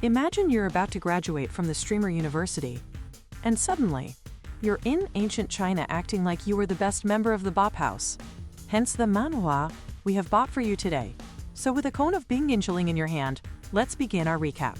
Imagine you're about to graduate from the Streamer University, and suddenly, you're in ancient China acting like you were the best member of the Bop House. Hence the manhwa we have bought for you today. So with a cone of binginchling in your hand, let's begin our recap.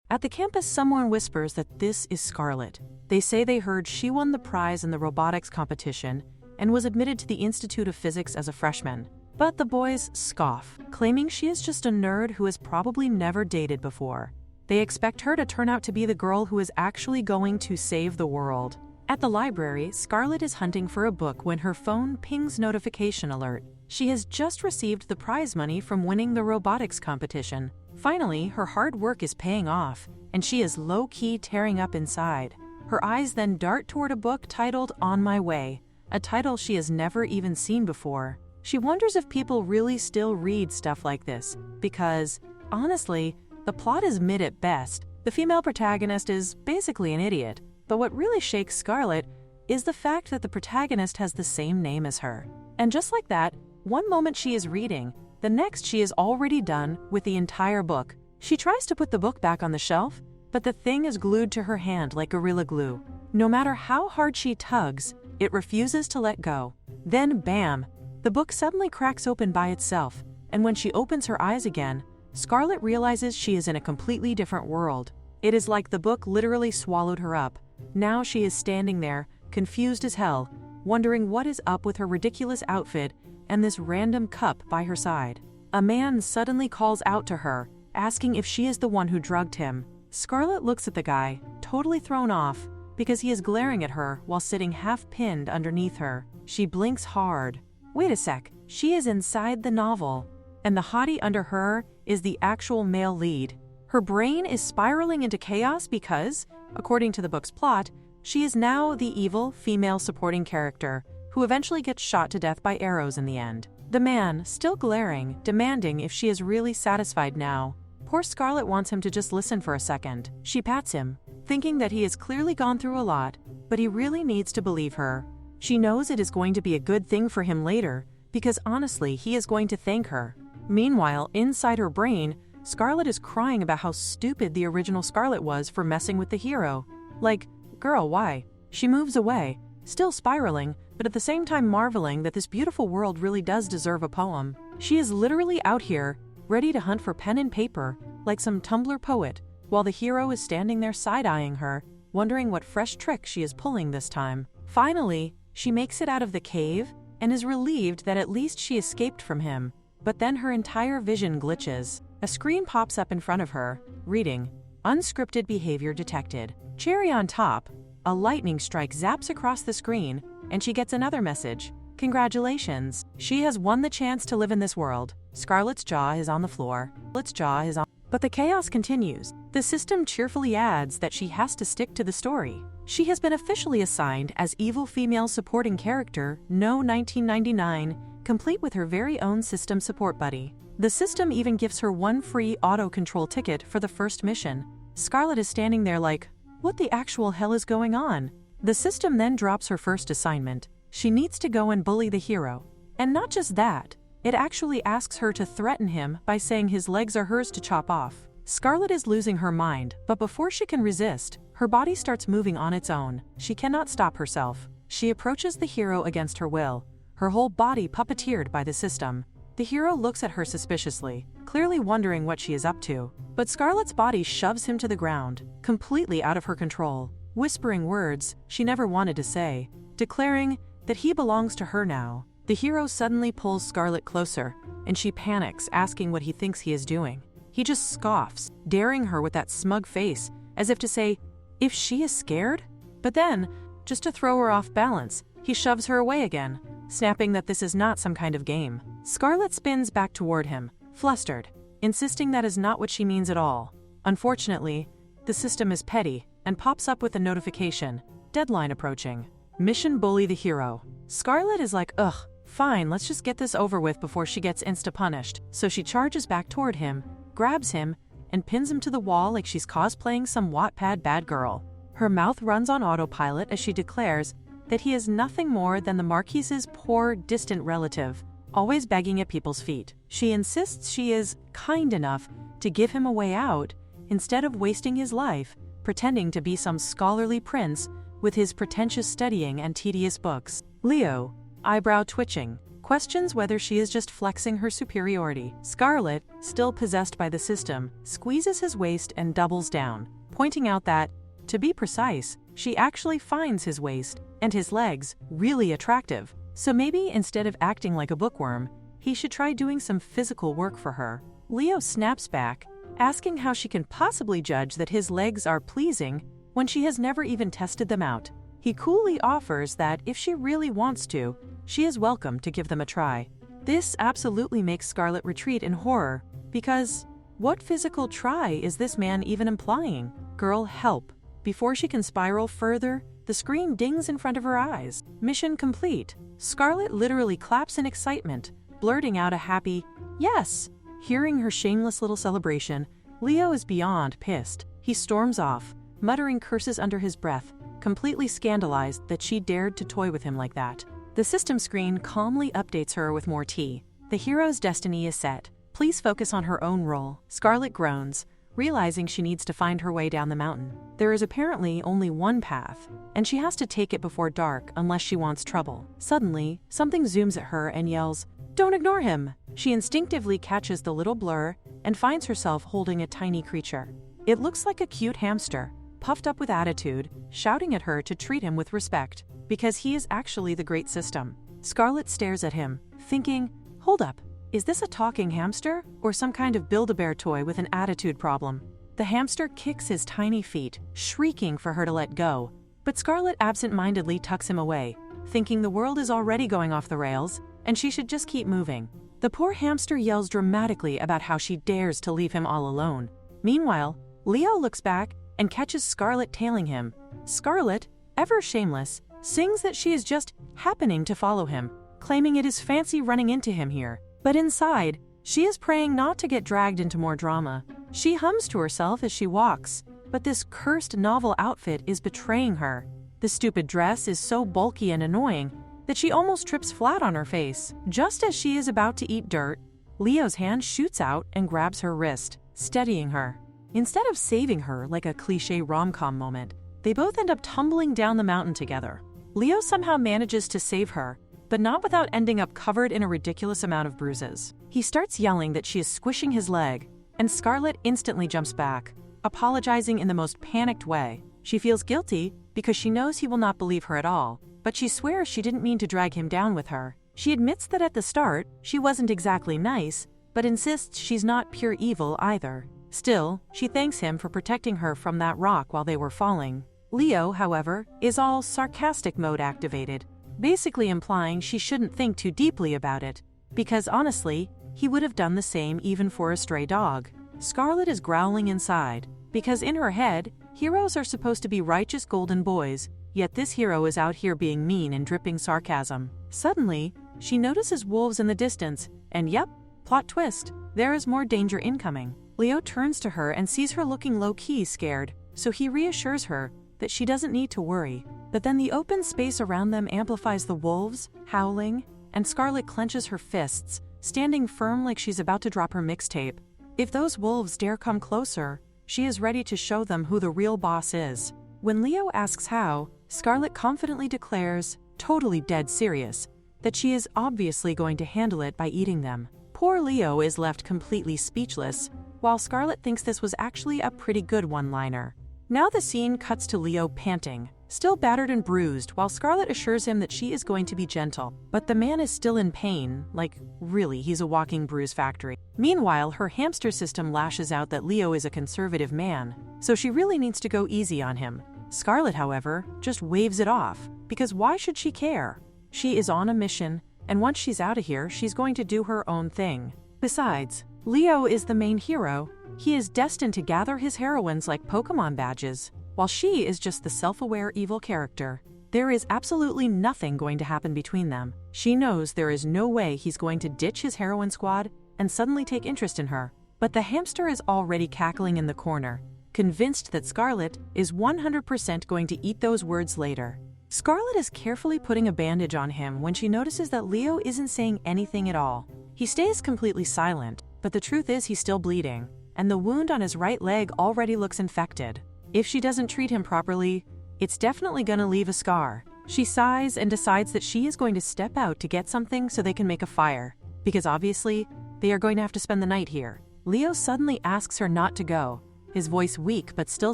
At the campus, someone whispers that this is Scarlet. They say they heard she won the prize in the robotics competition and was admitted to the Institute of Physics as a freshman. But the boys scoff, claiming she is just a nerd who has probably never dated before. They expect her to turn out to be the girl who is actually going to save the world. At the library, Scarlet is hunting for a book when her phone pings notification alert. She has just received the prize money from winning the robotics competition. Finally, her hard work is paying off, and she is low-key tearing up inside. Her eyes then dart toward a book titled On My Way, a title she has never even seen before. She wonders if people really still read stuff like this, because, honestly, the plot is mid at best. The female protagonist is basically an idiot, but what really shakes Scarlet is the fact that the protagonist has the same name as her. And just like that, one moment she is reading, the next she is already done with the entire book. She tries to put the book back on the shelf, but the thing is glued to her hand like Gorilla Glue. No matter how hard she tugs, it refuses to let go. Then bam! The book suddenly cracks open by itself, and when she opens her eyes again, Scarlet realizes she is in a completely different world. It is like the book literally swallowed her up. Now she is standing there, confused as hell, wondering what is up with her ridiculous outfit and this random cup by her side. A man suddenly calls out to her, asking if she is the one who drugged him. Scarlet looks at the guy, totally thrown off, because he is glaring at her while sitting half-pinned underneath her. She blinks hard. Wait a sec, she is inside the novel, and the hottie under her is the actual male lead. Her brain is spiraling into chaos because, according to the book's plot, she is now the evil female supporting character who eventually gets shot to death by arrows in the end. The man, still glaring, demanding if she is really satisfied now. Poor Scarlet wants him to just listen for a second. She pats him, thinking that he has clearly gone through a lot, but he really needs to believe her. She knows it is going to be a good thing for him later, because honestly, he is going to thank her. Meanwhile, inside her brain, Scarlet is crying about how stupid the original Scarlet was for messing with the hero. Like, girl, why? She moves away, still spiraling, but at the same time marveling that this beautiful world really does deserve a poem. She is literally out here, ready to hunt for pen and paper, like some Tumblr poet, while the hero is standing there side-eyeing her, wondering what fresh trick she is pulling this time. Finally, she makes it out of the cave and is relieved that at least she escaped from him. But then her entire vision glitches. A screen pops up in front of her, reading, "Unscripted behavior detected." Cherry on top, a lightning strike zaps across the screen, and she gets another message. Congratulations, she has won the chance to live in this world. Scarlet's jaw is on the floor. But the chaos continues. The system cheerfully adds that she has to stick to the story. She has been officially assigned as evil female supporting character No 1999, complete with her very own system support buddy. The system even gives her one free auto-control ticket for the first mission. Scarlet is standing there like, what the actual hell is going on? The system then drops her first assignment. She needs to go and bully the hero. And not just that, it actually asks her to threaten him by saying his legs are hers to chop off. Scarlet is losing her mind, but before she can resist, her body starts moving on its own. She cannot stop herself. She approaches the hero against her will, her whole body puppeteered by the system. The hero looks at her suspiciously, clearly wondering what she is up to. But Scarlet's body shoves him to the ground, completely out of her control, whispering words she never wanted to say, declaring that he belongs to her now. The hero suddenly pulls Scarlet closer, and she panics, asking what he thinks he is doing. He just scoffs, daring her with that smug face, as if to say, if she is scared? But then, just to throw her off balance, he shoves her away again, snapping that this is not some kind of game. Scarlet spins back toward him, flustered, insisting that is not what she means at all. Unfortunately, the system is petty and pops up with a notification, deadline approaching. Mission bully the hero. Scarlet is like, ugh, fine, let's just get this over with before she gets insta-punished. So she charges back toward him, grabs him, and pins him to the wall like she's cosplaying some Wattpad bad girl. Her mouth runs on autopilot as she declares that he is nothing more than the Marquise's poor, distant relative, always begging at people's feet. She insists she is kind enough to give him a way out instead of wasting his life pretending to be some scholarly prince with his pretentious studying and tedious books. Leo, eyebrow twitching, questions whether she is just flexing her superiority. Scarlet, still possessed by the system, squeezes his waist and doubles down, pointing out that, to be precise, she actually finds his waist and his legs really attractive. So maybe instead of acting like a bookworm, he should try doing some physical work for her. Leo snaps back, asking how she can possibly judge that his legs are pleasing when she has never even tested them out. He coolly offers that if she really wants to, she is welcome to give them a try. This absolutely makes Scarlet retreat in horror, because what physical try is this man even implying? Girl, help. Before she can spiral further, the screen dings in front of her eyes. Mission complete. Scarlet literally claps in excitement, blurting out a happy, "Yes!" Hearing her shameless little celebration, Leo is beyond pissed. He storms off, muttering curses under his breath, completely scandalized that she dared to toy with him like that. The system screen calmly updates her with more tea. The hero's destiny is set. Please focus on her own role. Scarlet groans, realizing she needs to find her way down the mountain. There is apparently only one path, and she has to take it before dark unless she wants trouble. Suddenly, something zooms at her and yells, "Don't ignore him!" She instinctively catches the little blur and finds herself holding a tiny creature. It looks like a cute hamster, puffed up with attitude, shouting at her to treat him with respect, because he is actually the great system. Scarlet stares at him, thinking, hold up, is this a talking hamster or some kind of Build-A-Bear toy with an attitude problem? The hamster kicks his tiny feet, shrieking for her to let go, but Scarlet absent-mindedly tucks him away, thinking the world is already going off the rails and she should just keep moving. The poor hamster yells dramatically about how she dares to leave him all alone. Meanwhile, Leo looks back and catches Scarlet tailing him. Scarlet, ever shameless, sings that she is just happening to follow him, claiming it is fancy running into him here. But inside, she is praying not to get dragged into more drama. She hums to herself as she walks, but this cursed novel outfit is betraying her. The stupid dress is so bulky and annoying that she almost trips flat on her face. Just as she is about to eat dirt, Leo's hand shoots out and grabs her wrist, steadying her. Instead of saving her like a cliché rom-com moment, they both end up tumbling down the mountain together. Leo somehow manages to save her, but not without ending up covered in a ridiculous amount of bruises. He starts yelling that she is squishing his leg, and Scarlet instantly jumps back, apologizing in the most panicked way. She feels guilty because she knows he will not believe her at all, but she swears she didn't mean to drag him down with her. She admits that at the start, she wasn't exactly nice, but insists she's not pure evil either. Still, she thanks him for protecting her from that rock while they were falling. Leo, however, is all sarcastic mode activated, basically implying she shouldn't think too deeply about it, because honestly, he would have done the same even for a stray dog. Scarlet is growling inside, because in her head, heroes are supposed to be righteous golden boys, yet this hero is out here being mean and dripping sarcasm. Suddenly, she notices wolves in the distance, and yep, plot twist, there is more danger incoming. Leo turns to her and sees her looking low-key scared, so he reassures her that she doesn't need to worry. But then the open space around them amplifies the wolves, howling, and Scarlet clenches her fists, standing firm like she's about to drop her mixtape. If those wolves dare come closer, she is ready to show them who the real boss is. When Leo asks how, Scarlet confidently declares, totally dead serious, that she is obviously going to handle it by eating them. Poor Leo is left completely speechless, while Scarlet thinks this was actually a pretty good one-liner. Now the scene cuts to Leo panting, still battered and bruised, while Scarlet assures him that she is going to be gentle. But the man is still in pain, like really he's a walking bruise factory. Meanwhile, her hamster system lashes out that Leo is a conservative man, so she really needs to go easy on him. Scarlet, however, just waves it off, because why should she care? She is on a mission, and once she's out of here, she's going to do her own thing. Besides, Leo is the main hero. He is destined to gather his heroines like Pokemon badges, while she is just the self-aware evil character. There is absolutely nothing going to happen between them. She knows there is no way he's going to ditch his heroine squad and suddenly take interest in her. But the hamster is already cackling in the corner, convinced that Scarlet is 100% going to eat those words later. Scarlet is carefully putting a bandage on him when she notices that Leo isn't saying anything at all. He stays completely silent, but the truth is he's still bleeding. and the wound on his right leg already looks infected. If she doesn't treat him properly, it's definitely gonna leave a scar. She sighs and decides that she is going to step out to get something so they can make a fire, because obviously, they are going to have to spend the night here. Leo suddenly asks her not to go, his voice weak but still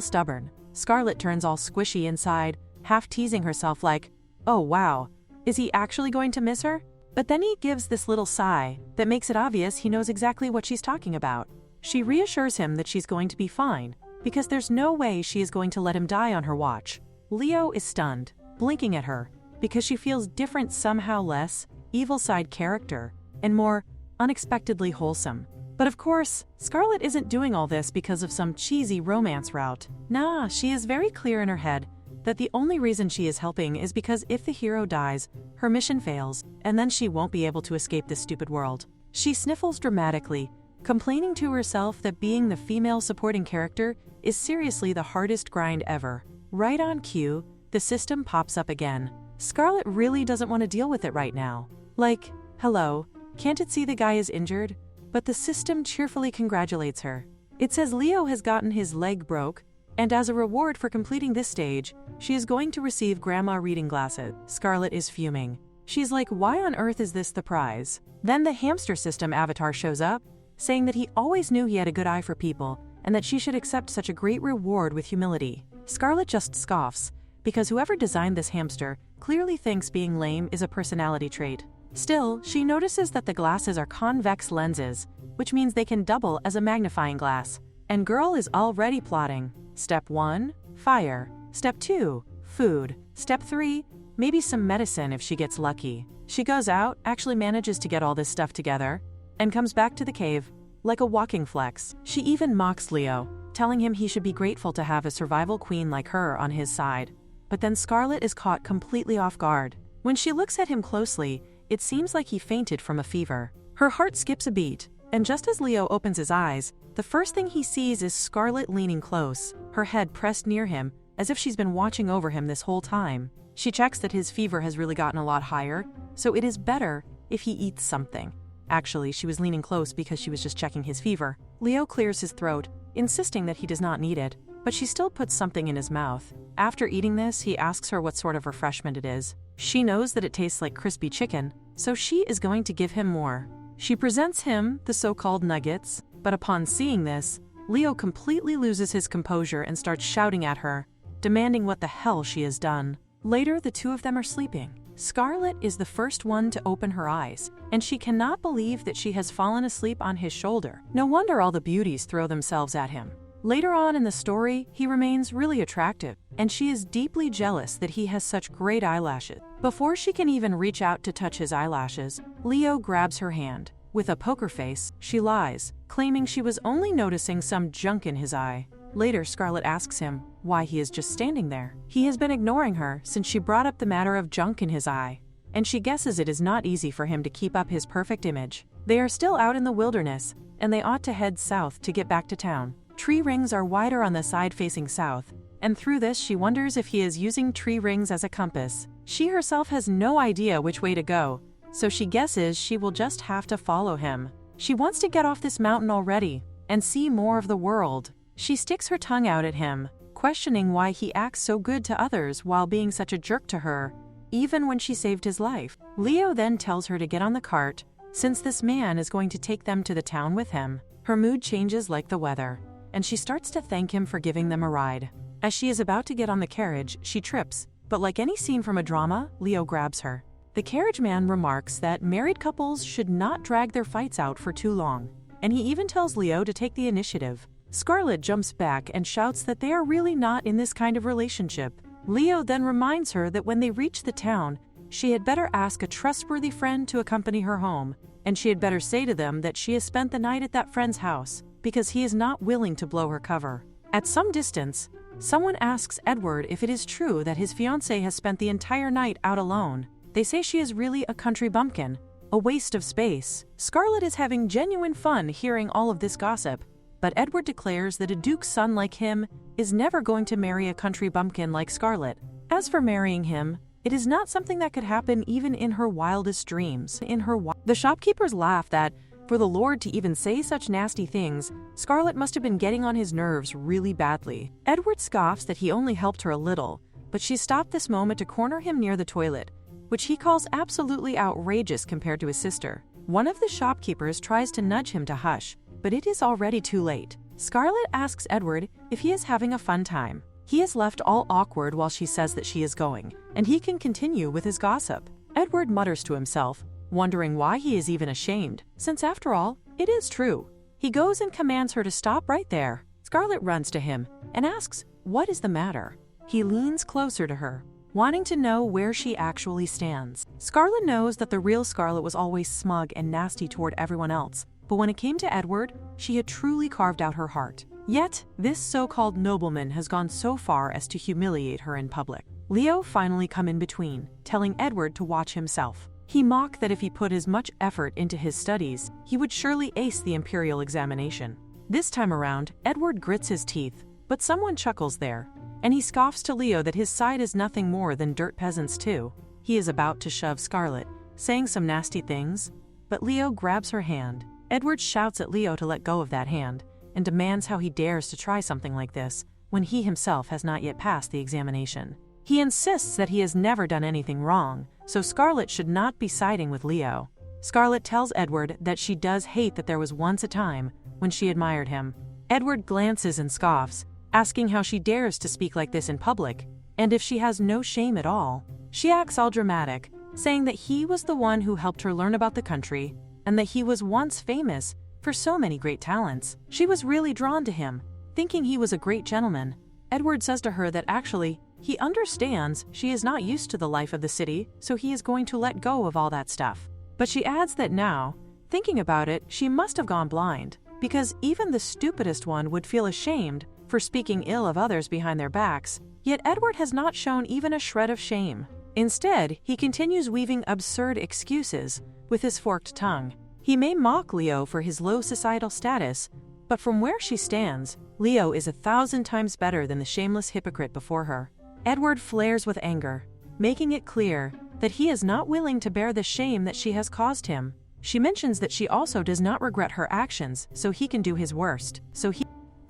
stubborn. Scarlet turns all squishy inside, half teasing herself like, oh wow, is he actually going to miss her? But then he gives this little sigh that makes it obvious he knows exactly what she's talking about. She reassures him that she's going to be fine, because there's no way she is going to let him die on her watch. Leo is stunned, blinking at her, because she feels different, somehow less evil side character, and more unexpectedly wholesome. But of course, Scarlet isn't doing all this because of some cheesy romance route. Nah, she is very clear in her head that the only reason she is helping is because if the hero dies, her mission fails, and then she won't be able to escape this stupid world. She sniffles dramatically, complaining to herself that being the female supporting character is seriously the hardest grind ever. Right on cue, the system pops up again. Scarlet really doesn't want to deal with it right now. Like, hello, can't it see the guy is injured? But the system cheerfully congratulates her. It says Leo has gotten his leg broke, and as a reward for completing this stage, she is going to receive grandma reading glasses. Scarlet is fuming. She's like, why on earth is this the prize? Then the hamster system avatar shows up, saying that he always knew he had a good eye for people, and that she should accept such a great reward with humility. Scarlet just scoffs, because whoever designed this hamster clearly thinks being lame is a personality trait. Still, she notices that the glasses are convex lenses, which means they can double as a magnifying glass. And girl is already plotting. Step 1, fire. Step 2, food. Step 3, maybe some medicine if she gets lucky. She goes out, actually manages to get all this stuff together, and comes back to the cave, like a walking flex. She even mocks Leo, telling him he should be grateful to have a survival queen like her on his side. But then Scarlet is caught completely off guard. When she looks at him closely, it seems like he fainted from a fever. Her heart skips a beat, and just as Leo opens his eyes, the first thing he sees is Scarlet leaning close, her head pressed near him, as if she's been watching over him this whole time. She checks that his fever has really gotten a lot higher, so it is better if he eats something. Actually, she was leaning close because she was just checking his fever. Leo clears his throat, insisting that he does not need it, but she still puts something in his mouth. After eating this, he asks her what sort of refreshment it is. She knows that it tastes like crispy chicken, so she is going to give him more. She presents him the so-called nuggets, but upon seeing this, Leo completely loses his composure and starts shouting at her, demanding what the hell she has done. Later, the two of them are sleeping. Scarlet is the first one to open her eyes, and she cannot believe that she has fallen asleep on his shoulder. No wonder all the beauties throw themselves at him. Later on in the story, he remains really attractive, and she is deeply jealous that he has such great eyelashes. Before she can even reach out to touch his eyelashes, Leo grabs her hand. With a poker face, she lies, claiming she was only noticing some junk in his eye. Later, Scarlet asks him why he is just standing there. He has been ignoring her since she brought up the matter of junk in his eye, and she guesses it is not easy for him to keep up his perfect image. They are still out in the wilderness, and they ought to head south to get back to town. Tree rings are wider on the side facing south, and through this she wonders if he is using tree rings as a compass. She herself has no idea which way to go, so she guesses she will just have to follow him. She wants to get off this mountain already and see more of the world. She sticks her tongue out at him, questioning why he acts so good to others while being such a jerk to her, even when she saved his life. Leo then tells her to get on the cart, since this man is going to take them to the town with him. Her mood changes like the weather, and she starts to thank him for giving them a ride. As she is about to get on the carriage, she trips, but like any scene from a drama, Leo grabs her. The carriage man remarks that married couples should not drag their fights out for too long, and he even tells Leo to take the initiative. Scarlet jumps back and shouts that they are really not in this kind of relationship. Leo then reminds her that when they reach the town, she had better ask a trustworthy friend to accompany her home, and she had better say to them that she has spent the night at that friend's house, because he is not willing to blow her cover. At some distance, someone asks Edward if it is true that his fiancée has spent the entire night out alone. They say she is really a country bumpkin, a waste of space. Scarlet is having genuine fun hearing all of this gossip, but Edward declares that a duke's son like him is never going to marry a country bumpkin like Scarlet. As for marrying him, it is not something that could happen even in her wildest dreams. The shopkeepers laugh that For the Lord to even say such nasty things, Scarlet must have been getting on his nerves really badly. Edward scoffs that he only helped her a little, but she stopped this moment to corner him near the toilet, which he calls absolutely outrageous compared to his sister. One of the shopkeepers tries to nudge him to hush, but it is already too late. Scarlet asks Edward if he is having a fun time. He is left all awkward while she says that she is going, and he can continue with his gossip. Edward mutters to himself, wondering why he is even ashamed, since after all, it is true. He goes and commands her to stop right there. Scarlet runs to him and asks, "What is the matter?" He leans closer to her, wanting to know where she actually stands. Scarlet knows that the real Scarlet was always smug and nasty toward everyone else, but when it came to Edward, she had truly carved out her heart. Yet, this so-called nobleman has gone so far as to humiliate her in public. Leo finally come in between, telling Edward to watch himself. He mocked that if he put as much effort into his studies, he would surely ace the imperial examination. This time around, Edward grits his teeth, but someone chuckles there, and he scoffs to Leo that his side is nothing more than dirt peasants too. He is about to shove Scarlet, saying some nasty things, but Leo grabs her hand. Edward shouts at Leo to let go of that hand, and demands how he dares to try something like this when he himself has not yet passed the examination. He insists that he has never done anything wrong, so Scarlet should not be siding with Leo. Scarlet tells Edward that she does hate that there was once a time when she admired him. Edward glances and scoffs, asking how she dares to speak like this in public, and if she has no shame at all. She acts all dramatic, saying that he was the one who helped her learn about the country, and that he was once famous for so many great talents. She was really drawn to him, thinking he was a great gentleman. Edward says to her that actually, he understands she is not used to the life of the city, so he is going to let go of all that stuff. But she adds that now, thinking about it, she must have gone blind, because even the stupidest one would feel ashamed for speaking ill of others behind their backs, yet Edward has not shown even a shred of shame. Instead, he continues weaving absurd excuses with his forked tongue. He may mock Leo for his low societal status, but from where she stands, Leo is 1,000 times better than the shameless hypocrite before her. Edward flares with anger, making it clear that he is not willing to bear the shame that she has caused him. She mentions that she also does not regret her actions, so he can do his worst.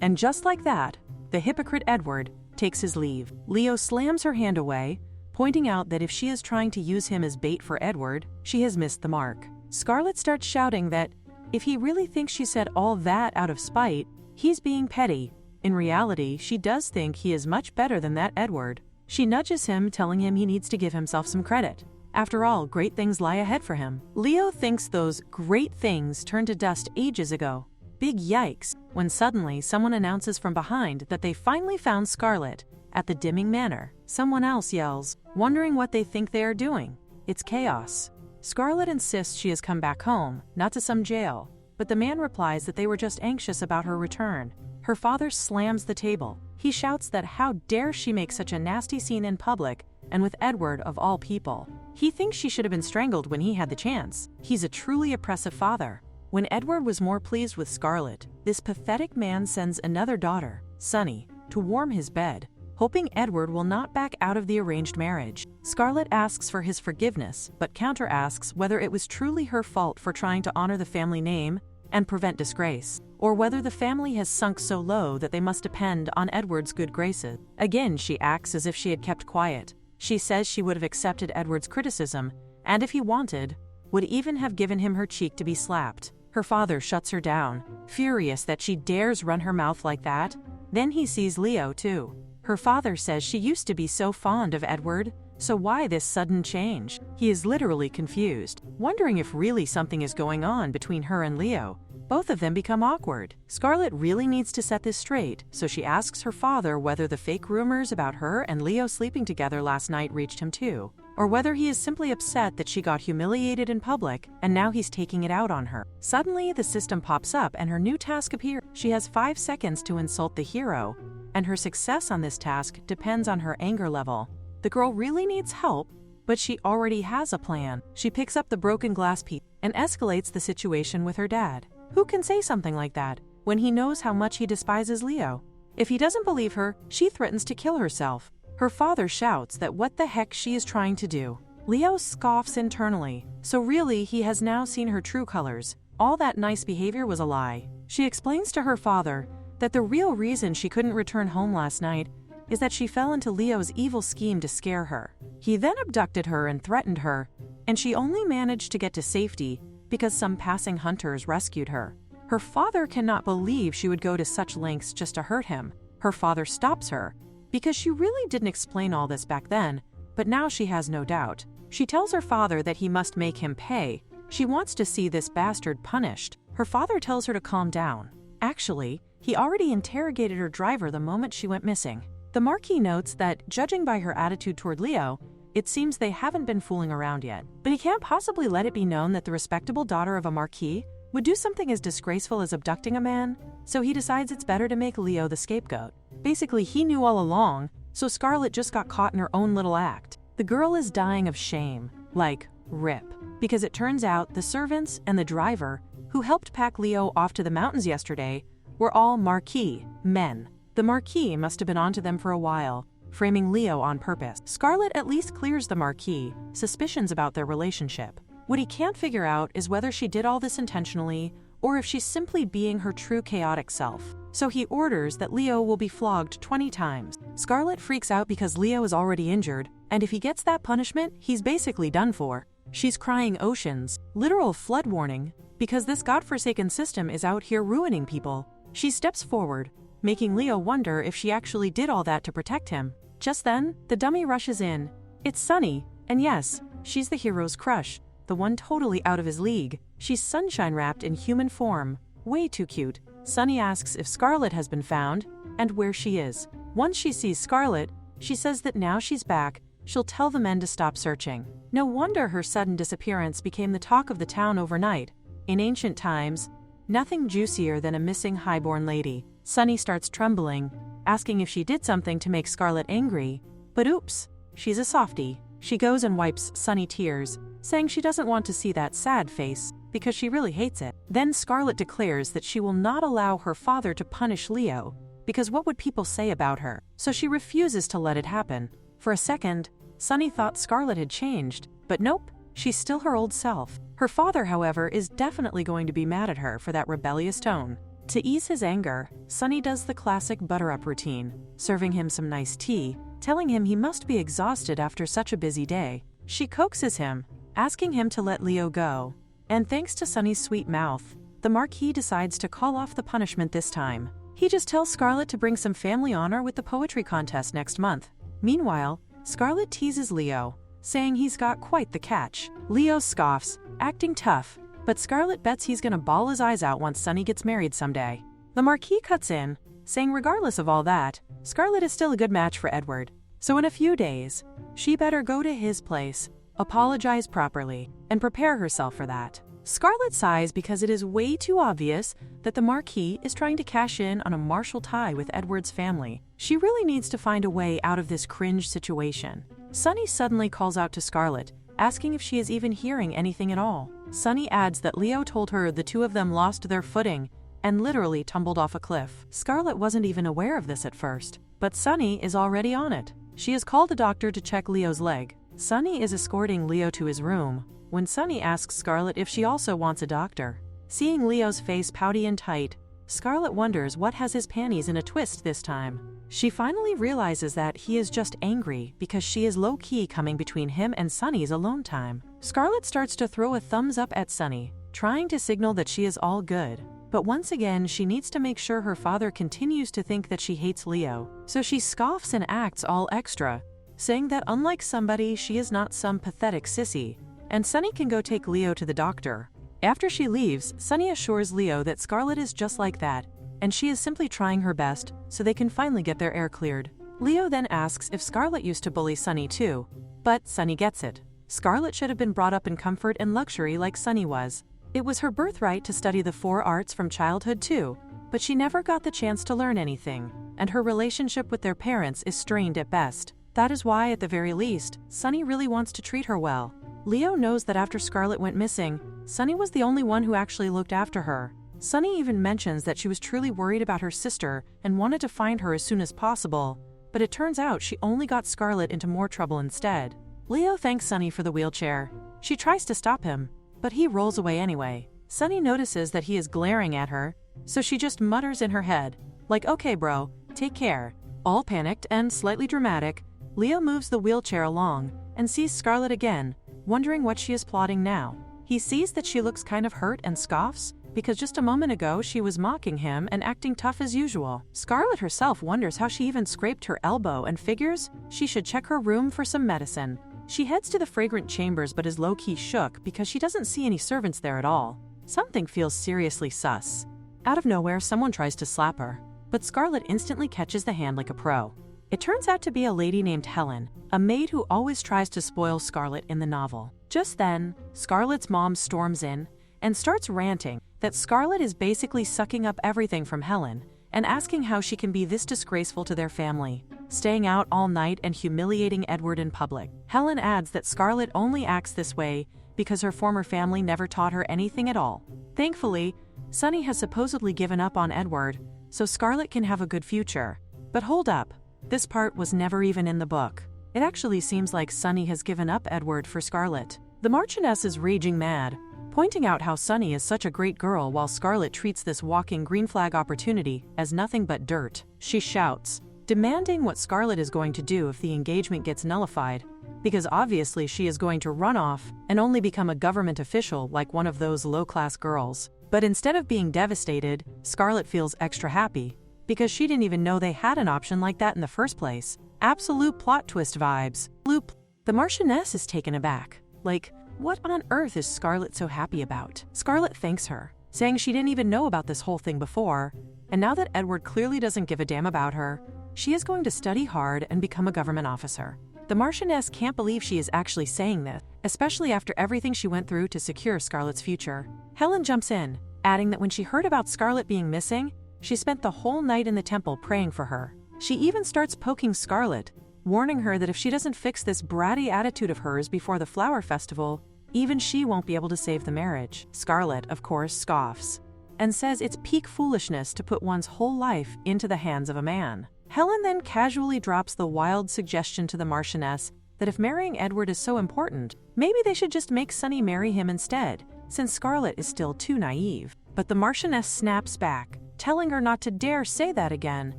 And just like that, the hypocrite Edward takes his leave. Leo slams her hand away, pointing out that if she is trying to use him as bait for Edward, she has missed the mark. Scarlet starts shouting that if he really thinks she said all that out of spite, he's being petty. In reality, she does think he is much better than that Edward. She nudges him, telling him he needs to give himself some credit. After all, great things lie ahead for him. Leo thinks those great things turned to dust ages ago. Big yikes, when suddenly someone announces from behind that they finally found Scarlet at the dimming manor. Someone else yells, wondering what they think they are doing. It's chaos. Scarlet insists she has come back home, not to some jail, but the man replies that they were just anxious about her return. Her father slams the table. He shouts that how dare she make such a nasty scene in public, and with Edward of all people. He thinks she should have been strangled when he had the chance. He's a truly oppressive father. When Edward was more pleased with Scarlet, this pathetic man sends another daughter, Sunny, to warm his bed, hoping Edward will not back out of the arranged marriage. Scarlet asks for his forgiveness, but counter-asks whether it was truly her fault for trying to honor the family name and prevent disgrace, or whether the family has sunk so low that they must depend on Edward's good graces. Again, she acts as if she had kept quiet. She says she would have accepted Edward's criticism, and if he wanted, would even have given him her cheek to be slapped. Her father shuts her down, furious that she dares run her mouth like that. Then he sees Leo too. Her father says she used to be so fond of Edward, so why this sudden change? He is literally confused, wondering if really something is going on between her and Leo. Both of them become awkward. Scarlet really needs to set this straight, so she asks her father whether the fake rumors about her and Leo sleeping together last night reached him too, or whether he is simply upset that she got humiliated in public and now he's taking it out on her. Suddenly, the system pops up and her new task appears. She has 5 seconds to insult the hero, and her success on this task depends on her anger level. The girl really needs help, but she already has a plan. She picks up the broken glass piece and escalates the situation with her dad. Who can say something like that when he knows how much he despises Leo? If he doesn't believe her, she threatens to kill herself. Her father shouts that what the heck she is trying to do. Leo scoffs internally, so really he has now seen her true colors. all that nice behavior was a lie. She explains to her father that the real reason she couldn't return home last night is that she fell into Leo's evil scheme to scare her. He then abducted her and threatened her, and she only managed to get to safety because some passing hunters rescued her. Her father cannot believe she would go to such lengths just to hurt him. Her father stops her because she really didn't explain all this back then, but now she has no doubt. She tells her father that he must make him pay. She wants to see this bastard punished. Her father tells her to calm down. Actually, he already interrogated her driver the moment she went missing. The Marquis notes that, judging by her attitude toward Leo, it seems they haven't been fooling around yet. But he can't possibly let it be known that the respectable daughter of a Marquis would do something as disgraceful as abducting a man, so he decides it's better to make Leo the scapegoat. Basically, he knew all along, so Scarlet just got caught in her own little act. The girl is dying of shame, like, rip, because it turns out the servants and the driver who helped pack Leo off to the mountains yesterday were all Marquis men. The Marquis must have been onto them for a while, framing Leo on purpose. Scarlet at least clears the Marquis suspicions about their relationship. What he can't figure out is whether she did all this intentionally or if she's simply being her true chaotic self. So he orders that Leo will be flogged 20 times. Scarlet freaks out because Leo is already injured, and if he gets that punishment, he's basically done for. She's crying oceans, literal flood warning, because this godforsaken system is out here ruining people. She steps forward, making Leo wonder if she actually did all that to protect him. Just then, the dummy rushes in. It's Sunny, and yes, she's the hero's crush, the one totally out of his league. She's sunshine wrapped in human form. Way too cute. Sunny asks if Scarlet has been found, and where she is. Once she sees Scarlet, she says that now she's back, she'll tell the men to stop searching. No wonder her sudden disappearance became the talk of the town overnight. In ancient times, nothing juicier than a missing highborn lady. Sunny starts trembling, asking if she did something to make Scarlet angry, but oops, she's a softie. She goes and wipes Sunny tears, saying she doesn't want to see that sad face because she really hates it. Then Scarlet declares that she will not allow her father to punish Leo because what would people say about her? So she refuses to let it happen. For a second, Sunny thought Scarlet had changed, but nope, she's still her old self. Her father, however, is definitely going to be mad at her for that rebellious tone. To ease his anger, Sunny does the classic butter-up routine, serving him some nice tea, telling him he must be exhausted after such a busy day. She coaxes him, asking him to let Leo go. And thanks to Sunny's sweet mouth, the Marquis decides to call off the punishment this time. He just tells Scarlet to bring some family honor with the poetry contest next month. Meanwhile, Scarlet teases Leo, saying he's got quite the catch. Leo scoffs, acting tough, but Scarlet bets he's gonna bawl his eyes out once Sunny gets married someday. The Marquis cuts in, saying regardless of all that, Scarlet is still a good match for Edward. So in a few days, she better go to his place, apologize properly, and prepare herself for that. Scarlet sighs because it is way too obvious that the Marquis is trying to cash in on a martial tie with Edward's family. She really needs to find a way out of this cringe situation. Sunny suddenly calls out to Scarlet, asking if she is even hearing anything at all. Sunny adds that Leo told her the two of them lost their footing and literally tumbled off a cliff. Scarlet wasn't even aware of this at first, but Sunny is already on it. She has called a doctor to check Leo's leg. Sunny is escorting Leo to his room when Sunny asks Scarlet if she also wants a doctor. Seeing Leo's face pouty and tight, Scarlet wonders what has his panties in a twist this time. She finally realizes that he is just angry because she is low-key coming between him and Sunny's alone time. Scarlet starts to throw a thumbs up at Sunny, trying to signal that she is all good. But once again, she needs to make sure her father continues to think that she hates Leo. So she scoffs and acts all extra, saying that unlike somebody, she is not some pathetic sissy, and Sunny can go take Leo to the doctor. After she leaves, Sunny assures Leo that Scarlet is just like that, and she is simply trying her best so they can finally get their air cleared. Leo then asks if Scarlet used to bully Sunny too, but Sunny gets it. Scarlet should have been brought up in comfort and luxury like Sunny was. It was her birthright to study the 4 arts from childhood too, but she never got the chance to learn anything, and her relationship with their parents is strained at best. That is why, at the very least, Sunny really wants to treat her well. Leo knows that after Scarlet went missing, Sunny was the only one who actually looked after her. Sunny even mentions that she was truly worried about her sister and wanted to find her as soon as possible, but it turns out she only got Scarlet into more trouble instead. Leo thanks Sunny for the wheelchair. She tries to stop him, but he rolls away anyway. Sunny notices that he is glaring at her, so she just mutters in her head, like, okay bro, take care. All panicked and slightly dramatic, Leo moves the wheelchair along and sees Scarlet again, wondering what she is plotting now. He sees that she looks kind of hurt and scoffs, because just a moment ago she was mocking him and acting tough as usual. Scarlet herself wonders how she even scraped her elbow and figures she should check her room for some medicine. She heads to the fragrant chambers but is low-key shook because she doesn't see any servants there at all. Something feels seriously sus. Out of nowhere, someone tries to slap her, but Scarlet instantly catches the hand like a pro. It turns out to be a lady named Helen, a maid who always tries to spoil Scarlet in the novel. Just then, Scarlet's mom storms in and starts ranting that Scarlet is basically sucking up everything from Helen and asking how she can be this disgraceful to their family, staying out all night and humiliating Edward in public. Helen adds that Scarlet only acts this way because her former family never taught her anything at all. Thankfully, Sunny has supposedly given up on Edward, so Scarlet can have a good future. But hold up, this part was never even in the book. It actually seems like Sunny has given up Edward for Scarlet. The Marchioness is raging mad, pointing out how Sunny is such a great girl while Scarlet treats this walking green flag opportunity as nothing but dirt. She shouts, demanding what Scarlet is going to do if the engagement gets nullified, because obviously she is going to run off and only become a government official like one of those low-class girls. But instead of being devastated, Scarlet feels extra happy, because she didn't even know they had an option like that in the first place. Absolute plot twist vibes. The Marchioness is taken aback. Like, what on earth is Scarlet so happy about? Scarlet thanks her, saying she didn't even know about this whole thing before, and now that Edward clearly doesn't give a damn about her, she is going to study hard and become a government officer. The Marchioness can't believe she is actually saying this, especially after everything she went through to secure Scarlet's future. Helen jumps in, adding that when she heard about Scarlet being missing, she spent the whole night in the temple praying for her. She even starts poking Scarlet, warning her that if she doesn't fix this bratty attitude of hers before the flower festival, even she won't be able to save the marriage. Scarlet, of course, scoffs and says it's peak foolishness to put one's whole life into the hands of a man. Helen then casually drops the wild suggestion to the Marchioness that if marrying Edward is so important, maybe they should just make Sunny marry him instead, since Scarlet is still too naive. But the Marchioness snaps back, telling her not to dare say that again,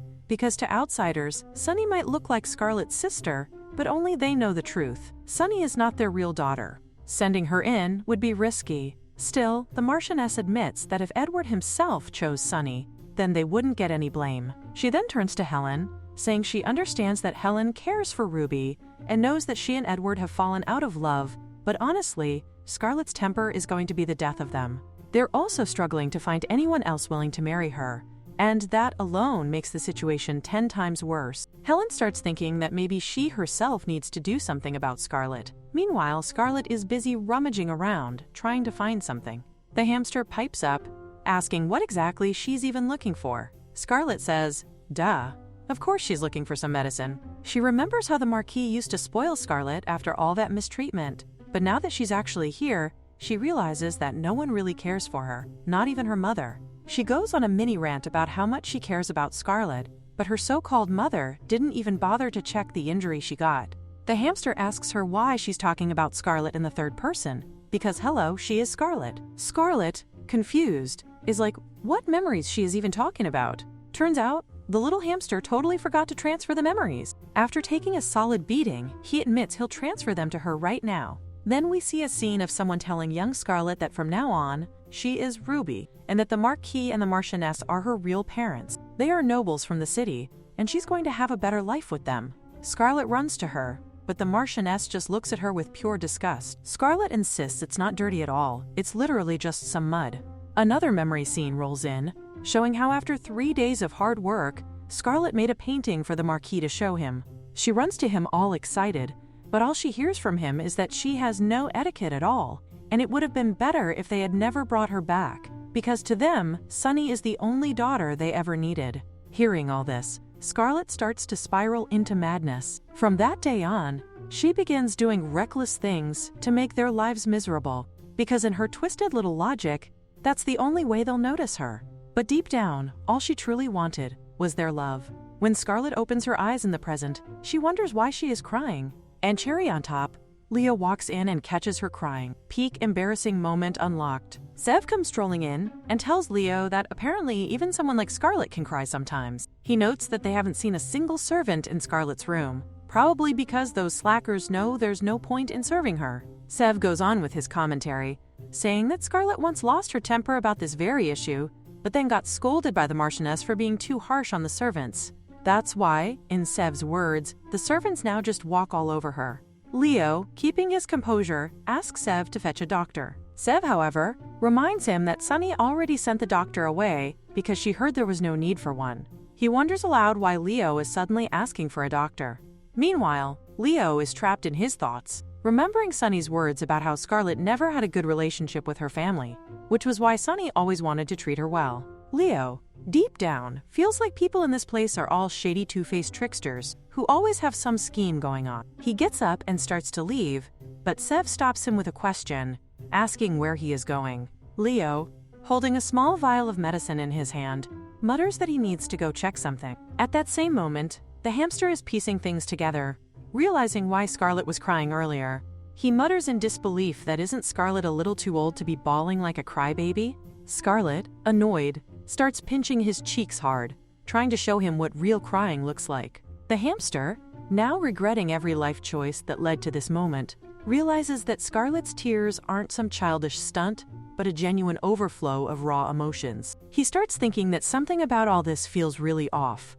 because to outsiders, Sunny might look like Scarlet's sister, but only they know the truth. Sunny is not their real daughter. Sending her in would be risky. Still, the Marchioness admits that if Edward himself chose Sunny, then they wouldn't get any blame. She then turns to Helen, saying she understands that Helen cares for Ruby and knows that she and Edward have fallen out of love, but honestly, Scarlet's temper is going to be the death of them. They're also struggling to find anyone else willing to marry her, and that alone makes the situation 10 times worse. Helen starts thinking that maybe she herself needs to do something about Scarlet. Meanwhile, Scarlet is busy rummaging around, trying to find something. The hamster pipes up, asking what exactly she's even looking for. Scarlet says, duh. Of course she's looking for some medicine. She remembers how the Marquis used to spoil Scarlet after all that mistreatment, but now that she's actually here, she realizes that no one really cares for her, not even her mother. She goes on a mini rant about how much she cares about Scarlet, but her so-called mother didn't even bother to check the injury she got. The hamster asks her why she's talking about Scarlet in the third person, because hello, she is Scarlet. Scarlet, confused, is like, what memories she is even talking about? Turns out, the little hamster totally forgot to transfer the memories. After taking a solid beating, he admits he'll transfer them to her right now. Then we see a scene of someone telling young Scarlet that from now on, she is Ruby, and that the Marquis and the Marchioness are her real parents. They are nobles from the city, and she's going to have a better life with them. Scarlet runs to her, but the Marchioness just looks at her with pure disgust. Scarlet insists it's not dirty at all, it's literally just some mud. Another memory scene rolls in, showing how after 3 days of hard work, Scarlet made a painting for the Marquis to show him. She runs to him all excited, but all she hears from him is that she has no etiquette at all, and it would have been better if they had never brought her back, because to them, Sunny is the only daughter they ever needed. Hearing all this, Scarlet starts to spiral into madness. From that day on, she begins doing reckless things to make their lives miserable, because in her twisted little logic, that's the only way they'll notice her. But deep down, all she truly wanted was their love. When Scarlet opens her eyes in the present, she wonders why she is crying. And cherry on top, Leo walks in and catches her crying. Peak embarrassing moment unlocked. Sev comes strolling in and tells Leo that apparently even someone like Scarlet can cry sometimes. He notes that they haven't seen a single servant in Scarlet's room, probably because those slackers know there's no point in serving her. Sev goes on with his commentary, saying that Scarlet once lost her temper about this very issue, but then got scolded by the Marchioness for being too harsh on the servants. That's why, in Sev's words, the servants now just walk all over her. Leo, keeping his composure, asks Sev to fetch a doctor. Sev, however, reminds him that Sunny already sent the doctor away because she heard there was no need for one. He wonders aloud why Leo is suddenly asking for a doctor. Meanwhile, Leo is trapped in his thoughts, remembering Sunny's words about how Scarlet never had a good relationship with her family, which was why Sunny always wanted to treat her well. Leo, deep down, feels like people in this place are all shady two-faced tricksters who always have some scheme going on. He gets up and starts to leave, but Sev stops him with a question, asking where he is going. Leo, holding a small vial of medicine in his hand, mutters that he needs to go check something. At that same moment, the hamster is piecing things together, realizing why Scarlet was crying earlier. He mutters in disbelief that isn't Scarlet a little too old to be bawling like a crybaby? Scarlet, annoyed, starts pinching his cheeks hard, trying to show him what real crying looks like. The hamster, now regretting every life choice that led to this moment, realizes that Scarlet's tears aren't some childish stunt, but a genuine overflow of raw emotions. He starts thinking that something about all this feels really off.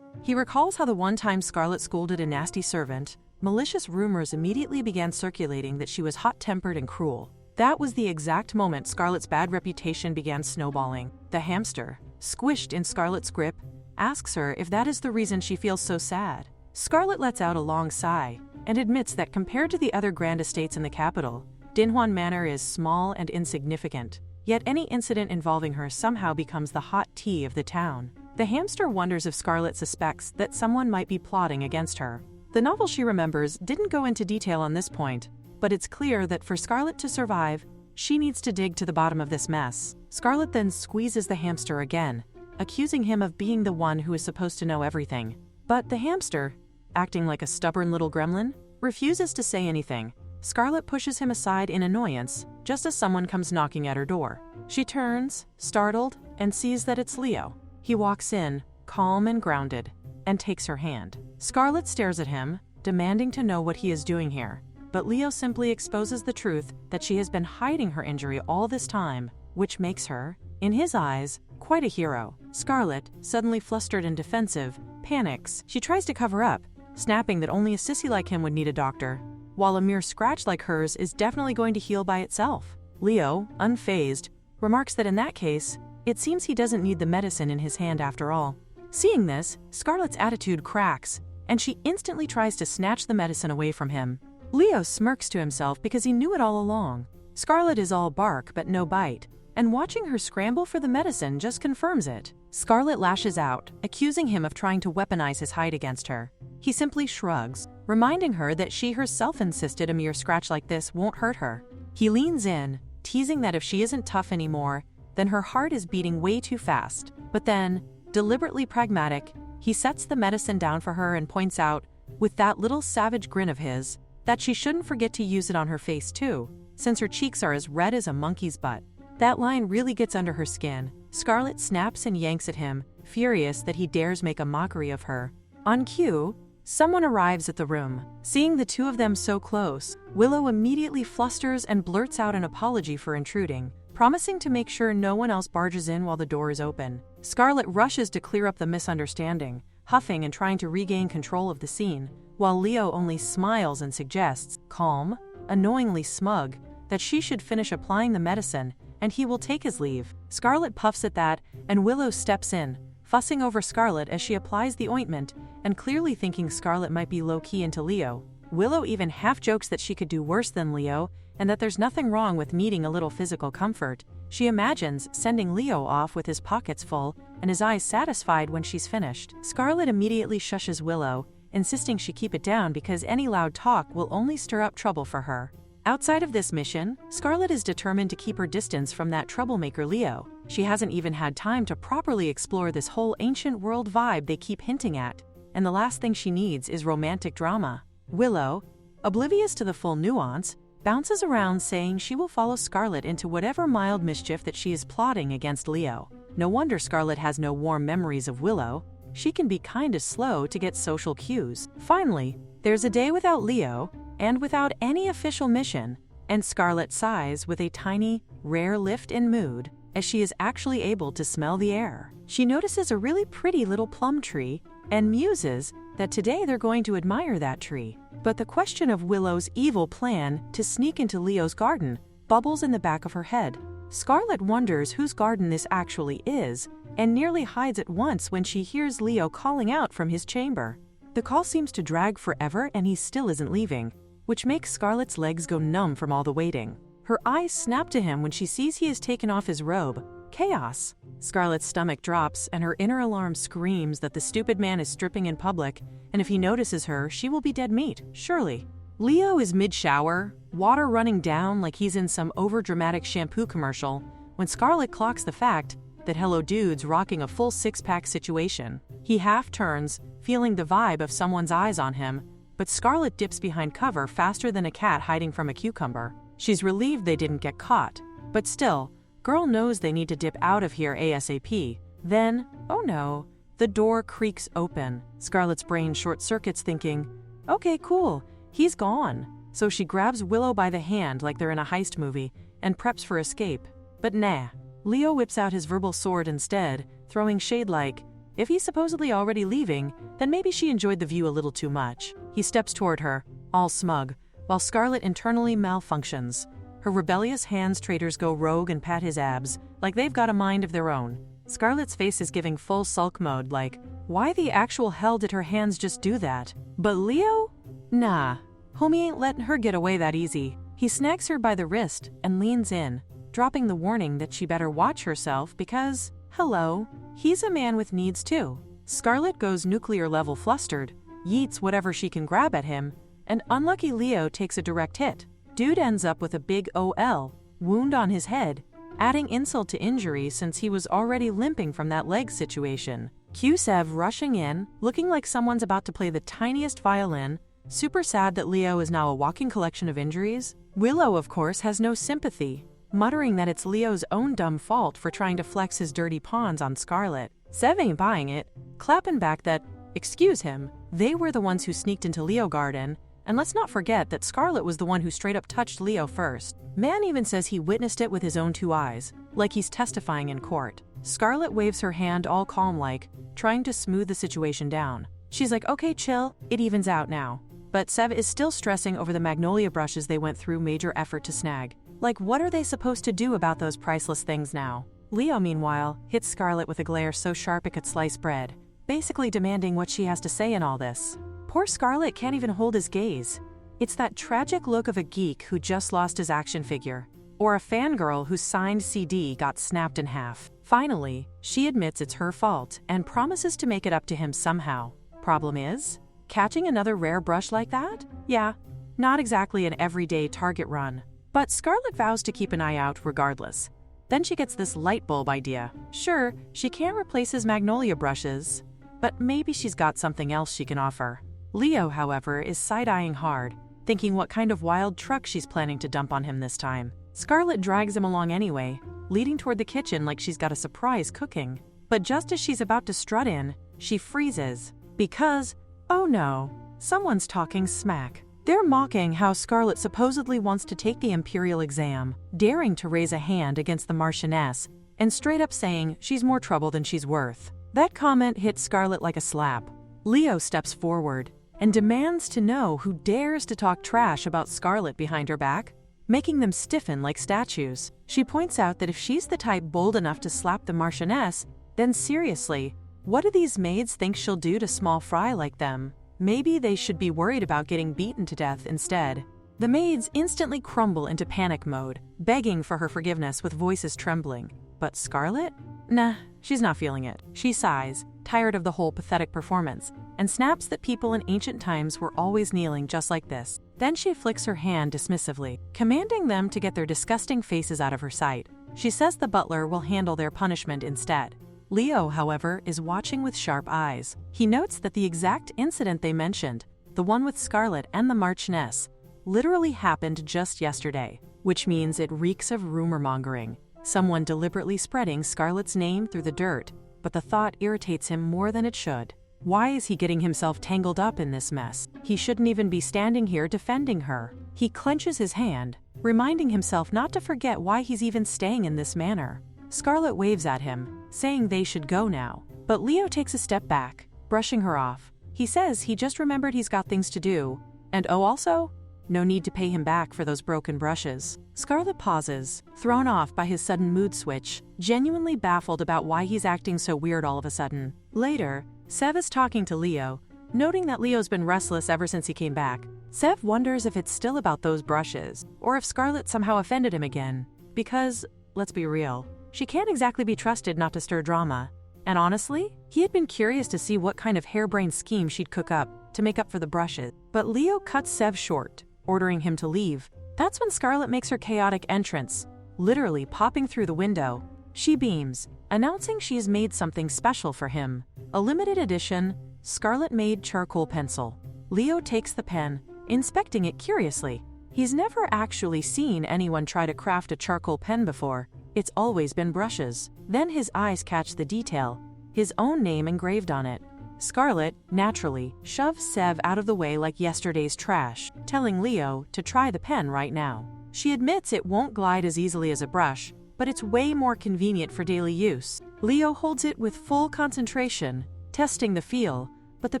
He recalls how the one time Scarlet scolded a nasty servant, malicious rumors immediately began circulating that she was hot-tempered and cruel. That was the exact moment Scarlet's bad reputation began snowballing. The hamster, squished in Scarlet's grip, asks her if that is the reason she feels so sad. Scarlet lets out a long sigh and admits that compared to the other grand estates in the capital, Dinhuan Manor is small and insignificant, yet any incident involving her somehow becomes the hot tea of the town. The hamster wonders if Scarlet suspects that someone might be plotting against her. The novel she remembers didn't go into detail on this point, but it's clear that for Scarlet to survive, she needs to dig to the bottom of this mess. Scarlet then squeezes the hamster again, accusing him of being the one who is supposed to know everything. But the hamster, acting like a stubborn little gremlin, refuses to say anything. Scarlet pushes him aside in annoyance, just as someone comes knocking at her door. She turns, startled, and sees that it's Leo. He walks in, calm and grounded, and takes her hand. Scarlet stares at him, demanding to know what he is doing here. But Leo simply exposes the truth that she has been hiding her injury all this time, which makes her, in his eyes, quite a hero. Scarlet, suddenly flustered and defensive, panics. She tries to cover up, snapping that only a sissy like him would need a doctor, while a mere scratch like hers is definitely going to heal by itself. Leo, unfazed, remarks that in that case, it seems he doesn't need the medicine in his hand after all. Seeing this, Scarlet's attitude cracks, and she instantly tries to snatch the medicine away from him. Leo smirks to himself because he knew it all along. Scarlet is all bark but no bite, and watching her scramble for the medicine just confirms it. Scarlet lashes out, accusing him of trying to weaponize his hide against her. He simply shrugs, reminding her that she herself insisted a mere scratch like this won't hurt her. He leans in, teasing that if she isn't tough anymore, then her heart is beating way too fast. But then, deliberately pragmatic, he sets the medicine down for her and points out, with that little savage grin of his, that she shouldn't forget to use it on her face too, since her cheeks are as red as a monkey's butt. That line really gets under her skin. Scarlet snaps and yanks at him, furious that he dares make a mockery of her. On cue, someone arrives at the room. Seeing the two of them so close, Willow immediately flusters and blurts out an apology for intruding, promising to make sure no one else barges in while the door is open. Scarlet rushes to clear up the misunderstanding, huffing and trying to regain control of the scene, while Leo only smiles and suggests, calm, annoyingly smug, that she should finish applying the medicine and he will take his leave. Scarlet puffs at that, and Willow steps in, fussing over Scarlet as she applies the ointment and clearly thinking Scarlet might be low-key into Leo. Willow even half jokes that she could do worse than Leo and that there's nothing wrong with needing a little physical comfort. She imagines sending Leo off with his pockets full and his eyes satisfied when she's finished. Scarlet immediately shushes Willow, insisting she keep it down because any loud talk will only stir up trouble for her. Outside of this mission, Scarlet is determined to keep her distance from that troublemaker Leo. She hasn't even had time to properly explore this whole ancient world vibe they keep hinting at, and the last thing she needs is romantic drama. Willow, oblivious to the full nuance, bounces around saying she will follow Scarlet into whatever mild mischief that she is plotting against Leo. No wonder Scarlet has no warm memories of Willow. She can be kinda slow to get social cues. Finally, there's a day without Leo, and without any official mission, and Scarlet sighs with a tiny, rare lift in mood as she is actually able to smell the air. She notices a really pretty little plum tree and muses that today they're going to admire that tree. But the question of Willow's evil plan to sneak into Leo's garden bubbles in the back of her head. Scarlet wonders whose garden this actually is and nearly hides at once when she hears Leo calling out from his chamber. The call seems to drag forever and he still isn't leaving, which makes Scarlet's legs go numb from all the waiting. Her eyes snap to him when she sees he has taken off his robe. Chaos. Scarlet's stomach drops and her inner alarm screams that the stupid man is stripping in public, and if he notices her, she will be dead meat, surely. Leo is mid-shower, water running down like he's in some overdramatic shampoo commercial, when Scarlet clocks the fact that Hello Dude's rocking a full six-pack situation. He half turns, feeling the vibe of someone's eyes on him, but Scarlet dips behind cover faster than a cat hiding from a cucumber. She's relieved they didn't get caught, but still, girl knows they need to dip out of here ASAP. Then, oh no, the door creaks open. Scarlet's brain short-circuits thinking, okay, cool, he's gone. So she grabs Willow by the hand like they're in a heist movie and preps for escape. But nah, Leo whips out his verbal sword instead, throwing shade like, if he's supposedly already leaving, then maybe she enjoyed the view a little too much. He steps toward her, all smug, while Scarlet internally malfunctions. Her rebellious hands traders go rogue and pat his abs, like they've got a mind of their own. Scarlet's face is giving full sulk mode like, why the actual hell did her hands just do that? But Leo? Nah, homie ain't letting her get away that easy. He snags her by the wrist and leans in, dropping the warning that she better watch herself because, hello, he's a man with needs too. Scarlet goes nuclear level flustered, yeets whatever she can grab at him, and unlucky Leo takes a direct hit. Dude ends up with a big OL, wound on his head, adding insult to injury since he was already limping from that leg situation. Sev rushing in, looking like someone's about to play the tiniest violin, super sad that Leo is now a walking collection of injuries. Willow, of course, has no sympathy, muttering that it's Leo's own dumb fault for trying to flex his dirty pawns on Scarlet. Sev ain't buying it, clapping back that, excuse him, they were the ones who sneaked into Leo garden, and let's not forget that Scarlet was the one who straight up touched Leo first. Man even says he witnessed it with his own two eyes, like he's testifying in court. Scarlet waves her hand all calm like, trying to smooth the situation down. She's like, okay, chill, it evens out now. But Sev is still stressing over the magnolia brushes they went through major effort to snag. Like, what are they supposed to do about those priceless things now? Leo, meanwhile, hits Scarlet with a glare so sharp it could slice bread, basically demanding what she has to say in all this. Poor Scarlet can't even hold his gaze. It's that tragic look of a geek who just lost his action figure, or a fangirl whose signed CD got snapped in half. Finally, she admits it's her fault and promises to make it up to him somehow. Problem is, catching another rare brush like that? Yeah, not exactly an everyday target run. But Scarlet vows to keep an eye out regardless. Then she gets this light bulb idea. Sure, she can't replace his magnolia brushes, but maybe she's got something else she can offer. Leo, however, is side-eyeing hard, thinking what kind of wild truck she's planning to dump on him this time. Scarlet drags him along anyway, leading toward the kitchen like she's got a surprise cooking. But just as she's about to strut in, she freezes. Because, oh no, someone's talking smack. They're mocking how Scarlet supposedly wants to take the Imperial exam, daring to raise a hand against the Marchioness, and straight up saying she's more trouble than she's worth. That comment hits Scarlet like a slap. Leo steps forward and demands to know who dares to talk trash about Scarlet behind her back, making them stiffen like statues. She points out that if she's the type bold enough to slap the Marchioness, then seriously, what do these maids think she'll do to small fry like them? Maybe they should be worried about getting beaten to death instead. The maids instantly crumble into panic mode, begging for her forgiveness with voices trembling. But Scarlet? Nah, she's not feeling it. She sighs, tired of the whole pathetic performance, and snaps that people in ancient times were always kneeling just like this. Then she flicks her hand dismissively, commanding them to get their disgusting faces out of her sight. She says the butler will handle their punishment instead. Leo, however, is watching with sharp eyes. He notes that the exact incident they mentioned, the one with Scarlet and the Marchioness, literally happened just yesterday, which means it reeks of rumor-mongering. Someone deliberately spreading Scarlet's name through the dirt, but the thought irritates him more than it should. Why is he getting himself tangled up in this mess? He shouldn't even be standing here defending her. He clenches his hand, reminding himself not to forget why he's even staying in this manor. Scarlet waves at him, saying they should go now. But Leo takes a step back, brushing her off. He says he just remembered he's got things to do, and oh also, no need to pay him back for those broken brushes. Scarlet pauses, thrown off by his sudden mood switch, genuinely baffled about why he's acting so weird all of a sudden. Later, Sev is talking to Leo, noting that Leo's been restless ever since he came back. Sev wonders if it's still about those brushes, or if Scarlet somehow offended him again. Because, let's be real, she can't exactly be trusted not to stir drama. And honestly, he had been curious to see what kind of harebrained scheme she'd cook up to make up for the brushes. But Leo cuts Sev short, ordering him to leave. That's when Scarlet makes her chaotic entrance, literally popping through the window. She beams, announcing she has made something special for him. A limited edition, Scarlet-made charcoal pencil. Leo takes the pen, inspecting it curiously. He's never actually seen anyone try to craft a charcoal pen before. It's always been brushes. Then his eyes catch the detail, his own name engraved on it. Scarlet, naturally, shoves Sev out of the way like yesterday's trash, telling Leo to try the pen right now. She admits it won't glide as easily as a brush, but it's way more convenient for daily use. Leo holds it with full concentration, testing the feel, but the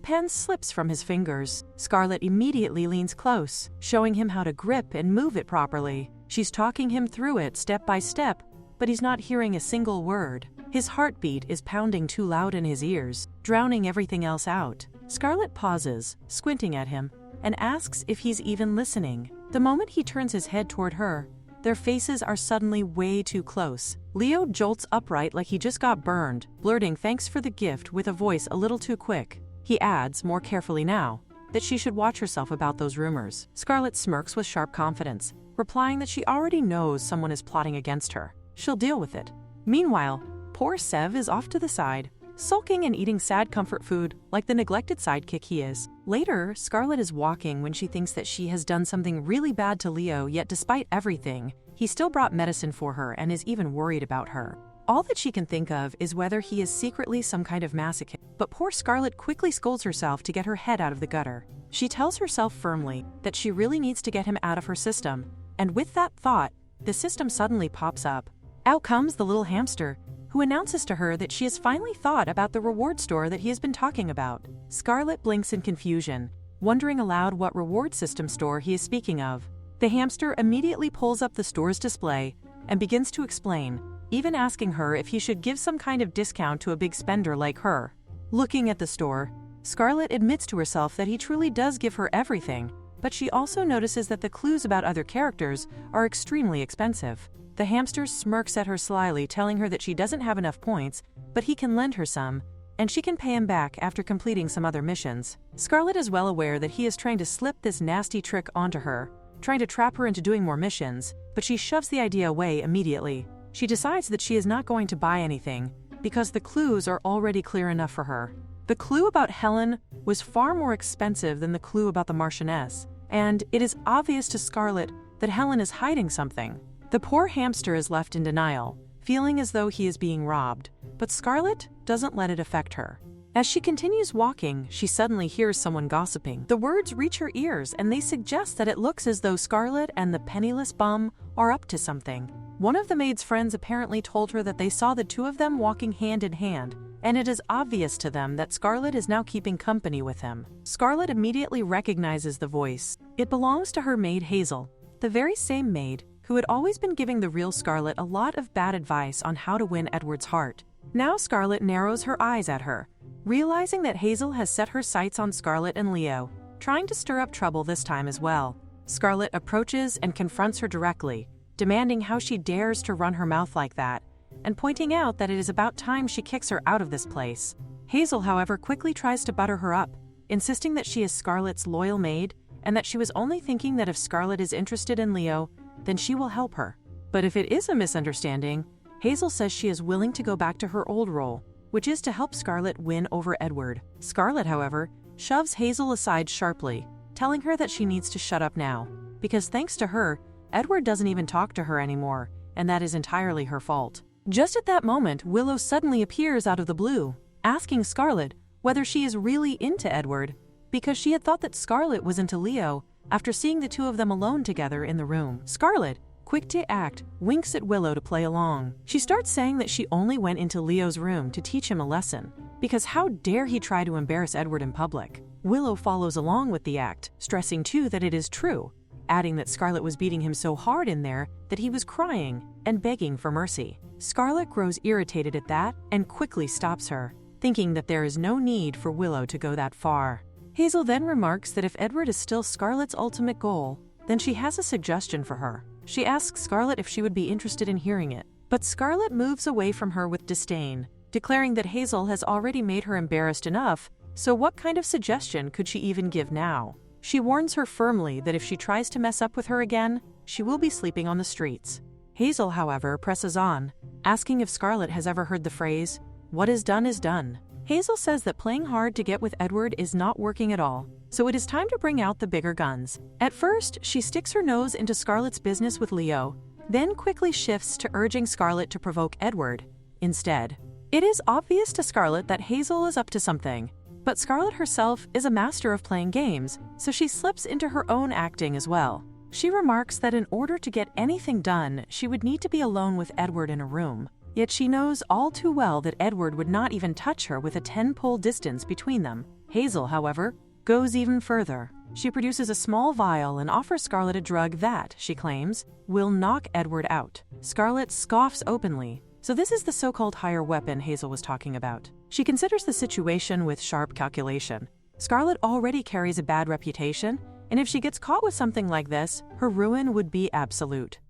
pen slips from his fingers. Scarlet immediately leans close, showing him how to grip and move it properly. She's talking him through it step by step, but he's not hearing a single word. His heartbeat is pounding too loud in his ears, drowning everything else out. Scarlet pauses, squinting at him, and asks if he's even listening. The moment he turns his head toward her, their faces are suddenly way too close. Leo jolts upright like he just got burned, blurting thanks for the gift with a voice a little too quick. He adds, more carefully now, that she should watch herself about those rumors. Scarlet smirks with sharp confidence, replying that she already knows someone is plotting against her. She'll deal with it. Meanwhile, poor Sev is off to the side, sulking and eating sad comfort food like the neglected sidekick he is. Later, Scarlet is walking when she thinks that she has done something really bad to Leo, yet despite everything, he still brought medicine for her and is even worried about her. All that she can think of is whether he is secretly some kind of masochist. But poor Scarlet quickly scolds herself to get her head out of the gutter. She tells herself firmly that she really needs to get him out of her system, and with that thought, the system suddenly pops up. Out comes the little hamster, who announces to her that she has finally thought about the reward store that he has been talking about. Scarlet blinks in confusion, wondering aloud what reward system store he is speaking of. The hamster immediately pulls up the store's display and begins to explain, even asking her if he should give some kind of discount to a big spender like her. Looking at the store, Scarlet admits to herself that he truly does give her everything, but she also notices that the clues about other characters are extremely expensive. The hamster smirks at her slyly, telling her that she doesn't have enough points, but he can lend her some, and she can pay him back after completing some other missions. Scarlet is well aware that he is trying to slip this nasty trick onto her, trying to trap her into doing more missions, but she shoves the idea away immediately. She decides that she is not going to buy anything, because the clues are already clear enough for her. The clue about Helen was far more expensive than the clue about the Marchioness, and it is obvious to Scarlet that Helen is hiding something. The poor hamster is left in denial, feeling as though he is being robbed, but Scarlet doesn't let it affect her. As she continues walking, she suddenly hears someone gossiping. The words reach her ears, and they suggest that it looks as though Scarlet and the penniless bum are up to something. One of the maid's friends apparently told her that they saw the two of them walking hand in hand, and it is obvious to them that Scarlet is now keeping company with him. Scarlet immediately recognizes the voice. It belongs to her maid Hazel, the very same maid who had always been giving the real Scarlet a lot of bad advice on how to win Edward's heart. Now Scarlet narrows her eyes at her, realizing that Hazel has set her sights on Scarlet and Leo, trying to stir up trouble this time as well. Scarlet approaches and confronts her directly, demanding how she dares to run her mouth like that, and pointing out that it is about time she kicks her out of this place. Hazel, however, quickly tries to butter her up, insisting that she is Scarlet's loyal maid, and that she was only thinking that if Scarlet is interested in Leo, then she will help her. But if it is a misunderstanding, Hazel says she is willing to go back to her old role, which is to help Scarlet win over Edward. Scarlet, however, shoves Hazel aside sharply, telling her that she needs to shut up now, because thanks to her, Edward doesn't even talk to her anymore, and that is entirely her fault. Just at that moment, Willow suddenly appears out of the blue, asking Scarlet whether she is really into Edward, because she had thought that Scarlet was into Leo after seeing the two of them alone together in the room. Scarlet, quick to act, winks at Willow to play along. She starts saying that she only went into Leo's room to teach him a lesson, because how dare he try to embarrass Edward in public. Willow follows along with the act, stressing too that it is true, adding that Scarlet was beating him so hard in there that he was crying and begging for mercy. Scarlet grows irritated at that and quickly stops her, thinking that there is no need for Willow to go that far. Hazel then remarks that if Edward is still Scarlet's ultimate goal, then she has a suggestion for her. She asks Scarlet if she would be interested in hearing it, but Scarlet moves away from her with disdain, declaring that Hazel has already made her embarrassed enough, so what kind of suggestion could she even give now? She warns her firmly that if she tries to mess up with her again, she will be sleeping on the streets. Hazel, however, presses on, asking if Scarlet has ever heard the phrase, "What is done is done." Hazel says that playing hard to get with Edward is not working at all, so it is time to bring out the bigger guns. At first, she sticks her nose into Scarlet's business with Leo, then quickly shifts to urging Scarlet to provoke Edward instead. It is obvious to Scarlet that Hazel is up to something, but Scarlet herself is a master of playing games, so she slips into her own acting as well. She remarks that in order to get anything done, she would need to be alone with Edward in a room. Yet she knows all too well that Edward would not even touch her with a 10-pole distance between them. Hazel, however, goes even further. She produces a small vial and offers Scarlet a drug that, she claims, will knock Edward out. Scarlet scoffs openly, so this is the so-called higher weapon Hazel was talking about. She considers the situation with sharp calculation. Scarlet already carries a bad reputation, and if she gets caught with something like this, her ruin would be absolute.